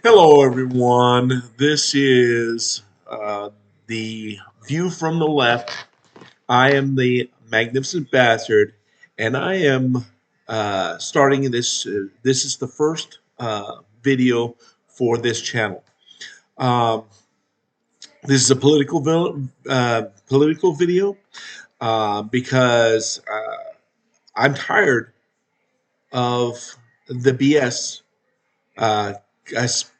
Hello, everyone. This is the view from the left. I am the magnificent bastard, and I am starting this. This is the first video for this channel. Um, this is a political video because I'm tired of the BS uh,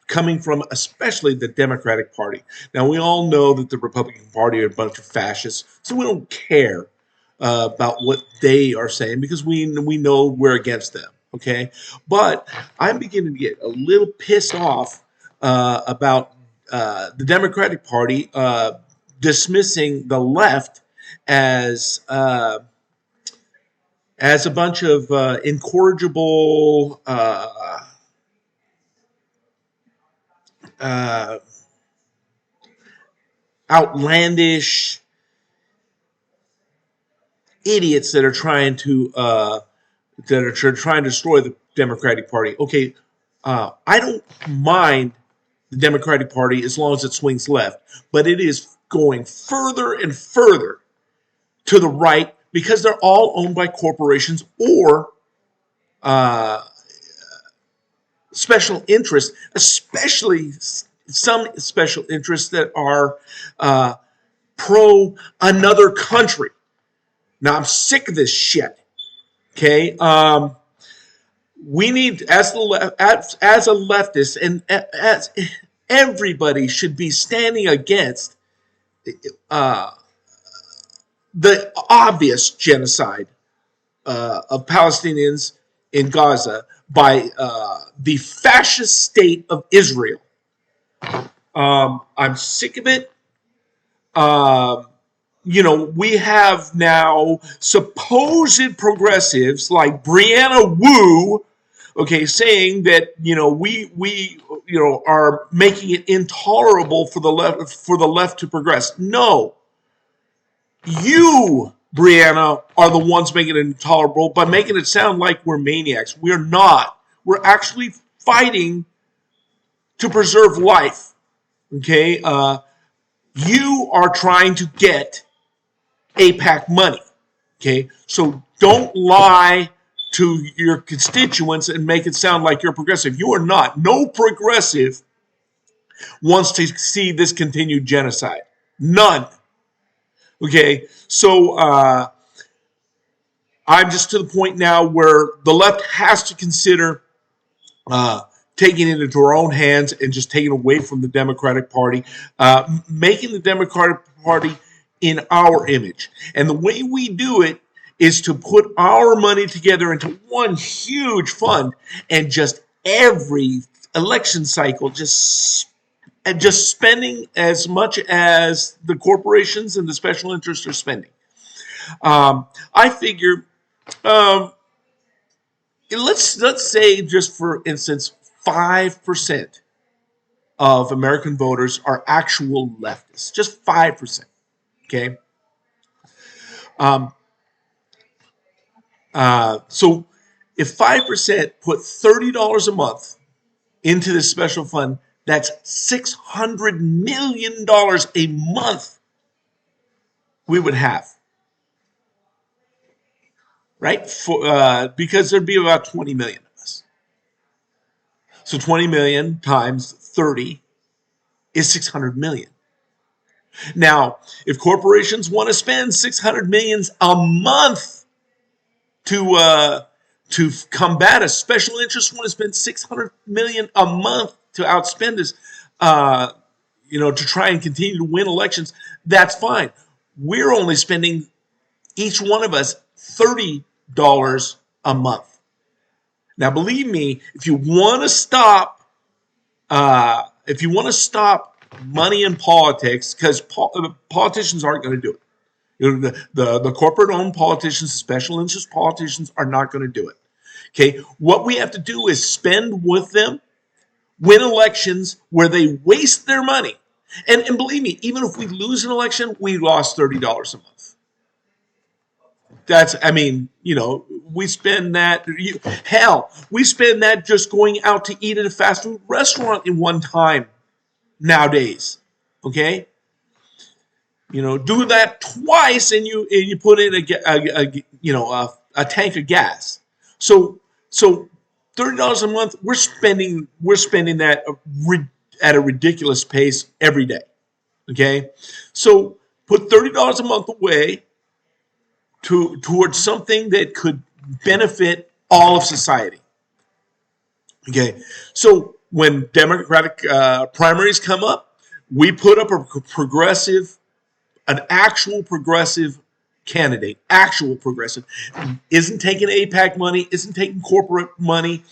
coming from especially the Democratic Party. Now, we all know that the Republican Party are a bunch of fascists, so we don't care about what they are saying because we know we're against them. Okay, but I'm beginning to get a little pissed off about the Democratic Party dismissing the left as a bunch of incorrigible uh, outlandish idiots that are trying to trying to destroy the Democratic Party. Okay, I don't mind the Democratic Party as long as it swings left, but it is going further and further to the right because they're all owned by corporations or uh, special interests, especially some special interests that are pro another country. Now I'm sick of this shit. Okay, we need as a leftist and as everybody should be standing against uh, the obvious genocide of Palestinians in Gaza by the fascist state of Israel. I'm sick of it. We have now supposed progressives like Brianna Wu, okay, saying that we are making it intolerable for the left to progress. No, you, Brianna, are the ones making it intolerable by making it sound like we're maniacs. We're not. We're actually fighting to preserve life. Okay, you are trying to get APAC money. Okay, so don't lie to your constituents and make it sound like you're progressive. You are not. No progressive wants to see this continued genocide. None. Okay, so I'm just to the point now where the left has to consider taking it into our own hands and just taking away from the Democratic Party, making the Democratic Party in our image. And the way we do it is to put our money together into one huge fund and just every election cycle just spending as much as the corporations and the special interests are spending. I figure let's say, just for instance, 5% of American voters are actual leftists. Just 5%. Okay. So if 5% put $30 a month into this special fund, that's $600 million a month we would have, right? Because there'd be about 20 million of us. So 20 million times 30 is 600 million. Now, if corporations want to spend 600 millions a month to combat us, special interests want to spend 600 million a month to outspend us, to try and continue to win elections, that's fine. We're only spending, each one of us, $30 a month. Now, believe me, if you want to stop money in politics, because politicians aren't going to do it. The corporate-owned politicians, the special interest politicians are not going to do it. Okay, what we have to do is spend with them, win elections where they waste their money. And believe me, even if we lose an election, we lost $30 a month. we spend that. Hell, we spend that just going out to eat at a fast food restaurant in one time nowadays. Okay, do that twice, and you put in a tank of gas. So $30 a month, we're spending that at a ridiculous pace every day. Okay, so put $30 a month away towards something that could benefit all of society. Okay, so when Democratic primaries come up, we put up an actual progressive candidate, actual progressive, isn't taking APAC money, isn't taking corporate money,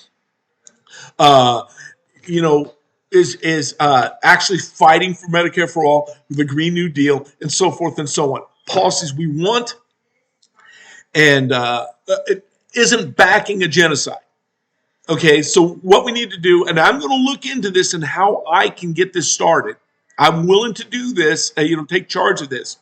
is actually fighting for Medicare for all, the Green New Deal, and so forth and so on. Policies we want, and it isn't backing a genocide. Okay, so what we need to do, and I'm going to look into this and how I can get this started. I'm willing to do this, take charge of this,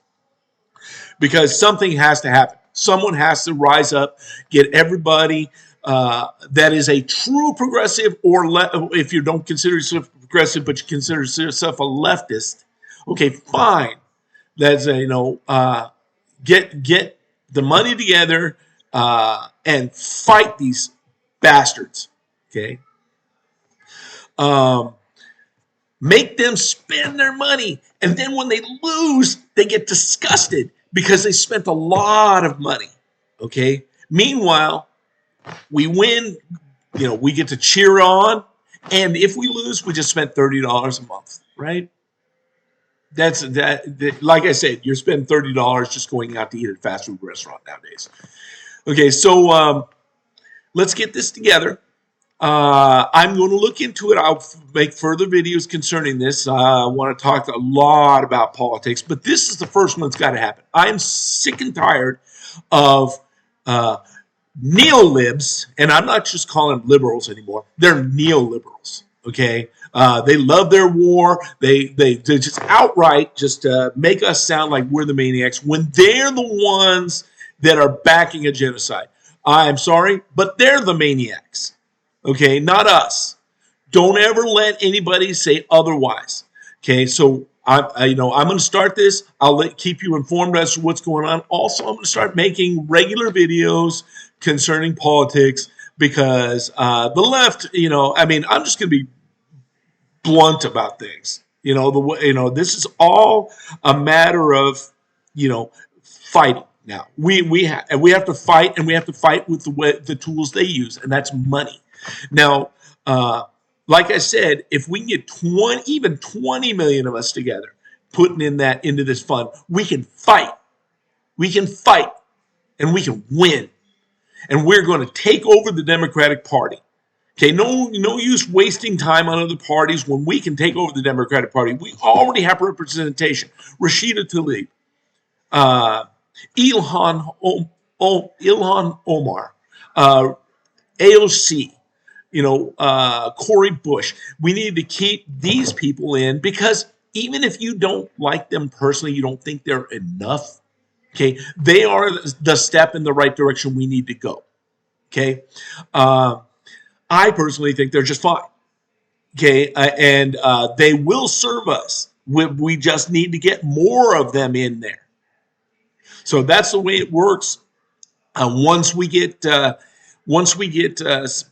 because something has to happen. Someone has to rise up, get everybody that is a true progressive, or if you don't consider yourself progressive, but you consider yourself a leftist, okay, fine. That's get the money together and fight these bastards. Okay, make them spend their money, and then when they lose, they get disgusted because they spent a lot of money. Okay. Meanwhile, we win. We get to cheer on, and if we lose, we just spent $30 a month, right? That's that. Like I said, you're spending $30 just going out to eat at a fast food restaurant nowadays. Okay, so let's get this together. I'm going to look into it. I'll make further videos concerning this. I want to talk a lot about politics, but this is the first one that's got to happen. I'm sick and tired of neolibs, and I'm not just calling them liberals anymore. They're neoliberals. Okay, they love their war. They just outright just make us sound like we're the maniacs when they're the ones that are backing a genocide. I'm sorry, but they're the maniacs. Okay, not us. Don't ever let anybody say otherwise. Okay, so I'm going to start this. I'll keep you informed as to what's going on. Also, I'm going to start making regular videos concerning politics because the left, I'm just going to be blunt about things. This is all a matter of, fighting. Now we have to fight, and we have to fight with the tools they use, and that's money. Now, like I said, if we can get 20 million of us together, putting into this fund, we can fight. We can fight, and we can win. And we're going to take over the Democratic Party. Okay, no use wasting time on other parties when we can take over the Democratic Party. We already have representation. Rashida Tlaib, Ilhan Omar, AOC, Cory Bush. We need to keep these people in because even if you don't like them personally, you don't think they're enough. Okay, they are the step in the right direction we need to go. Okay, I personally think they're just fine. Okay, and they will serve us. We just need to get more of them in there. So that's the way it works. Once we get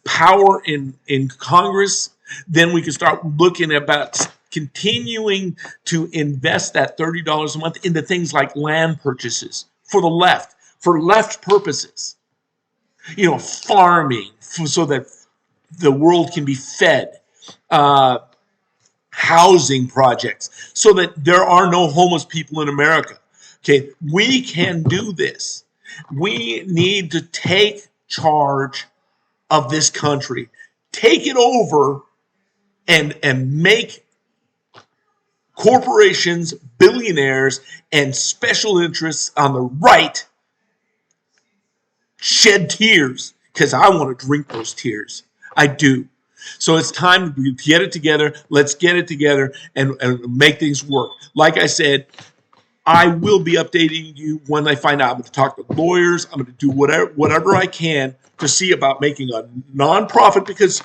power in Congress, then we can start looking about continuing to invest that $30 a month into things like land purchases for left purposes. Farming so that the world can be fed. Housing projects so that there are no homeless people in America. Okay, we can do this. We need to take charge of this country, take it over, and make corporations, billionaires, and special interests on the right shed tears, because I want to drink those tears. I do. So it's time to get it together. Let's get it together and make things work. Like I said, I will be updating you when I find out. I'm going to talk to lawyers. I'm going to do whatever I can to see about making a nonprofit, because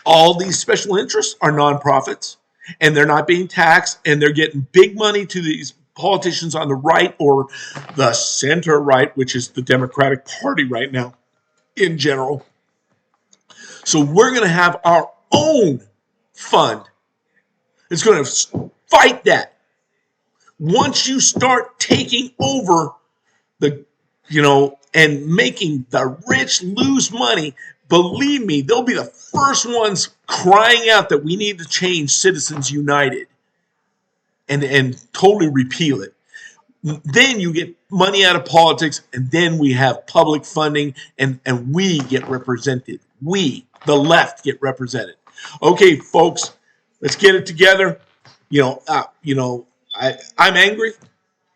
all these special interests are nonprofits and they're not being taxed, and they're getting big money to these politicians on the right or the center right, which is the Democratic Party right now in general. So we're going to have our own fund. It's going to fight that. Once you start taking over the, and making the rich lose money, believe me, they'll be the first ones crying out that we need to change Citizens United and totally repeal it. Then you get money out of politics, and then we have public funding, and we get represented. We, the left, get represented. Okay, folks, let's get it together. I'm angry.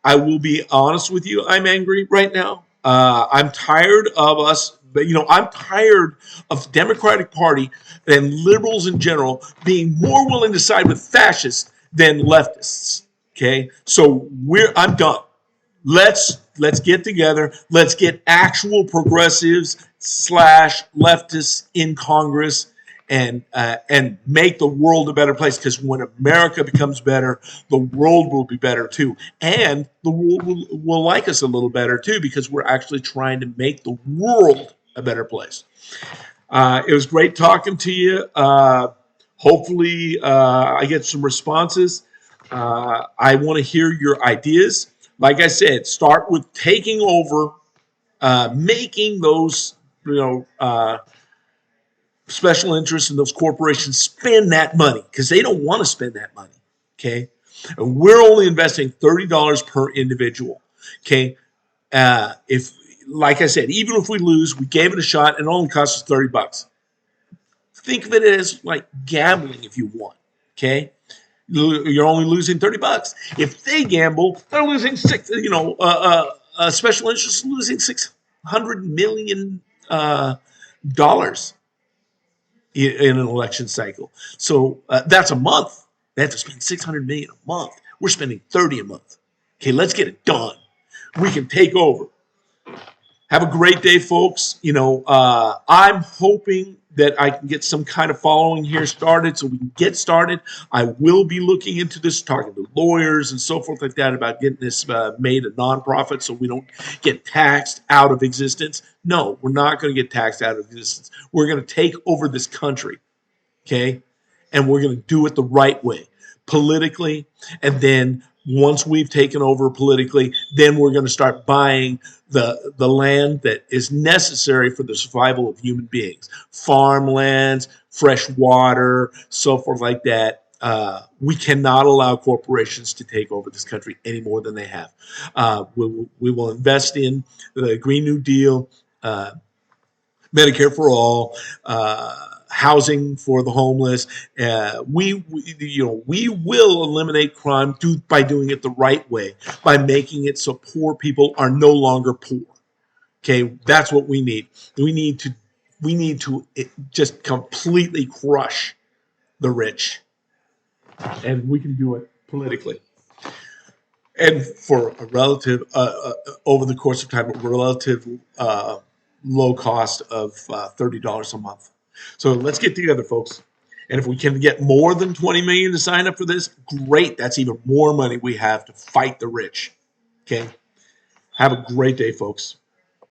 I will be honest with you. I'm angry right now. I'm tired of us, I'm tired of the Democratic Party and liberals in general being more willing to side with fascists than leftists. Okay, so I'm done. Let's get together. Let's get actual progressives / leftists in Congress and make the world a better place. Because when America becomes better, the world will be better too, and the world will like us a little better too, because we're actually trying to make the world a better place. It was great talking to you. Hopefully, I get some responses. I want to hear your ideas. Like I said, start with taking over, making those, special interests in those corporations spend that money, because they don't want to spend that money. Okay, and we're only investing $30 per individual. Okay, if, like I said, even if we lose, we gave it a shot, and it only cost us $30. Think of it as like gambling if you want. Okay, you're only losing $30. If they gamble, they're losing special interest losing $600 million dollars in an election cycle. So that's a month. They have to spend $600 million a month. We're spending $30 a month. Okay, let's get it done. We can take over. Have a great day, folks. I'm hoping that I can get some kind of following here started so we can get started. I will be looking into this, talking to lawyers and so forth like that about getting this made a nonprofit so we don't get taxed out of existence. No, we're not going to get taxed out of existence. We're going to take over this country, okay? And we're going to do it the right way, politically, and then once we've taken over politically, then we're going to start buying the land that is necessary for the survival of human beings. Farmlands, fresh water, so forth like that. We cannot allow corporations to take over this country any more than they have. We will invest in the Green New Deal, Medicare for all, housing for the homeless. We will eliminate crime by doing it the right way, by making it so poor people are no longer poor. Okay, that's what we need. We need to just completely crush the rich, and we can do it politically. And for a relative, over the course of time, a relative low cost of $30 a month. So let's get together, folks. And if we can get more than 20 million to sign up for this, great. That's even more money we have to fight the rich. Okay. Have a great day, folks.